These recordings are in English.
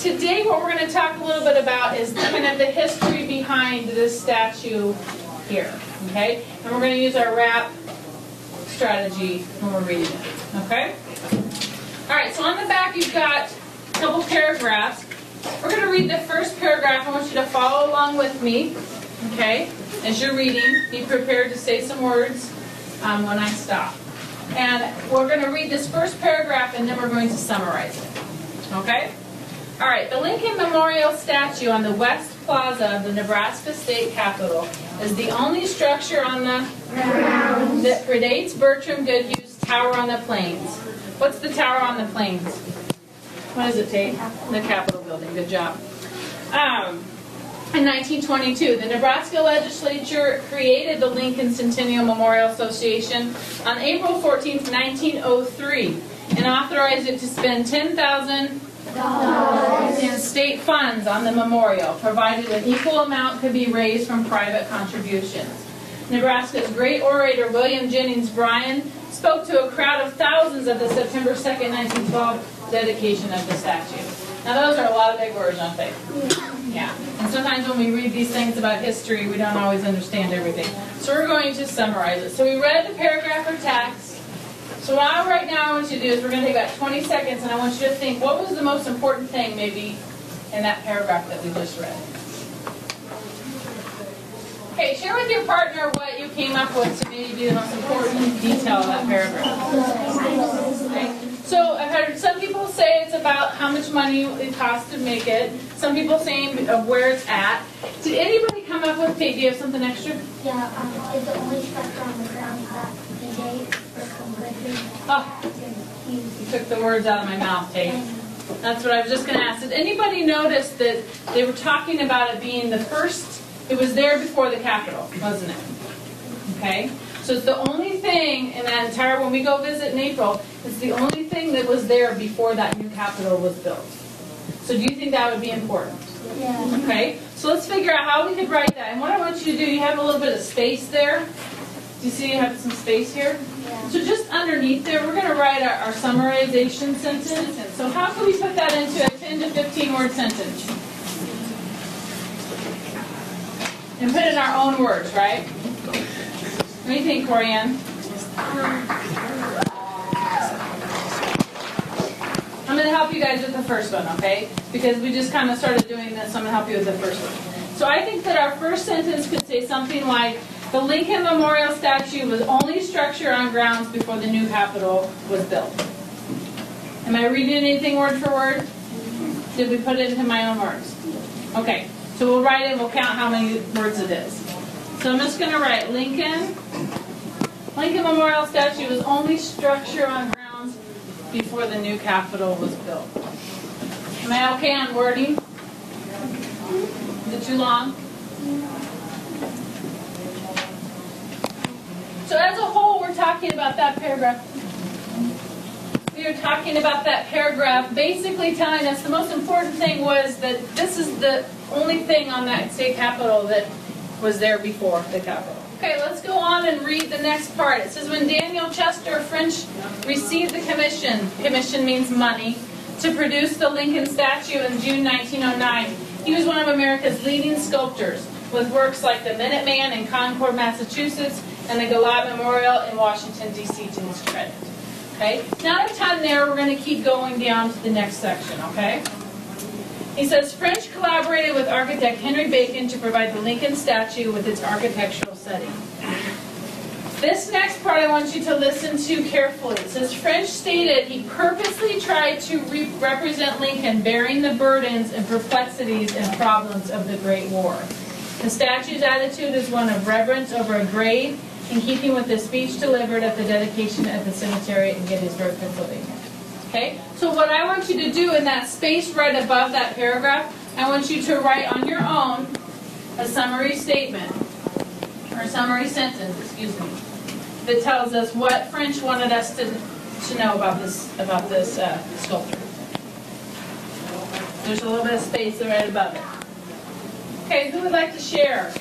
today what we're going to talk a little bit about is kind of the history behind this statue here, okay? And we're going to use our wrap strategy when we're reading it, okay? All right, so on the back you've got a couple paragraphs. We're going to read the first paragraph. I want you to follow along with me, okay? As you're reading, be prepared to say some words when I stop. And we're going to read this first paragraph and then we're going to summarize it, okay? All right, the Lincoln Memorial statue on the West Plaza of the Nebraska State Capitol is the only structure on the grounds that predates Bertram Goodhue's Tower on the Plains. What's the Tower on the Plains? What is it, Tate? The Capitol building. Good job. In 1922, the Nebraska legislature created the Lincoln Centennial Memorial Association on April 14, 1903, and authorized it to spend $10,000 in state funds on the memorial, provided an equal amount could be raised from private contributions. Nebraska's great orator William Jennings Bryan spoke to a crowd of thousands at the September 2nd, 1912 dedication of the statue. Now those are a lot of big words, aren't they? Yeah. And sometimes when we read these things about history, we don't always understand everything. So we're going to summarize it. So we read the paragraph or text. So right now I want you to do is we're going to take about 20 seconds and I want you to think, what was the most important thing maybe in that paragraph that we just read? Okay, share with your partner what you came up with to maybe be the most important detail of that paragraph. Okay. So I've heard some people say it's about how much money it costs to make it. Some people saying where it's at. Did anybody come up with, Kate, do you have something extra? Yeah, it's the only structure on the ground that predates Bertram Goodhue. Oh, you took the words out of my mouth, Kate. That's what I was just going to ask. Did anybody notice that they were talking about it being the first, it was there before the Capitol, wasn't it? Okay? So it's the only thing in that entire, when we go visit in April, it's the only thing that was there before that new Capitol was built. So do you think that would be important? Yeah. Okay, so let's figure out how we could write that. And what I want you to do, you have a little bit of space there. Do you see you have some space here? Yeah. So just underneath there, we're going to write our summarization sentence. And so how can we put that into a 10 to 15 word sentence? And put in our own words, right? What do you think, Corianne? I'm going to help you guys with the first one, okay? Because we just kind of started doing this, so I'm going to help you with the first one. So I think that our first sentence could say something like, the Lincoln Memorial statue was only structure on grounds before the new Capitol was built. Am I reading anything word for word? Did we put it into my own words? Okay, so we'll write it, we'll count how many words it is. So I'm just going to write Lincoln Memorial statue was only structure on grounds before the new Capitol was built. Am I okay on wording? Is it too long? So as a whole, we're talking about that paragraph. We are talking about that paragraph basically telling us the most important thing was that this is the only thing on that state capitol that was there before the Capitol. Okay, let's go on and read the next part. It says, when Daniel Chester French received the commission means money, to produce the Lincoln statue in June 1909, he was one of America's leading sculptors, with works like the Minuteman in Concord, Massachusetts, and the Gallat Memorial in Washington, D.C. to his credit. Okay, not a ton there. We're going to keep going down to the next section, okay? He says, French collaborated with architect Henry Bacon to provide the Lincoln statue with its architectural setting. This next part I want you to listen to carefully. It says, French stated he purposely tried to represent Lincoln bearing the burdens and perplexities and problems of the Great War. The statue's attitude is one of reverence over a grave, in keeping with the speech delivered at the dedication at the cemetery in Gettysburg, Pennsylvania. Okay, so what I want you to do in that space right above that paragraph, I want you to write on your own a summary statement, or summary sentence, excuse me, that tells us what French wanted us to know about this sculpture. There's a little bit of space right above it. Okay, who would like to share?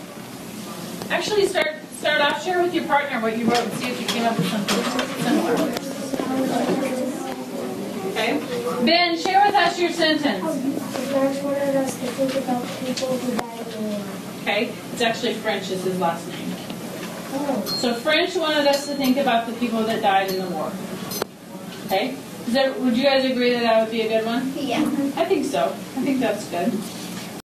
Actually, start off, share with your partner what you wrote and see if you came up with something similar. Okay? Ben, share with us your sentence. French wanted us to think about people who died in the war. Okay, it's actually French is his last name. Oh. So French wanted us to think about the people that died in the war. Okay, would you guys agree that that would be a good one? Yeah. I think so. I think that's good.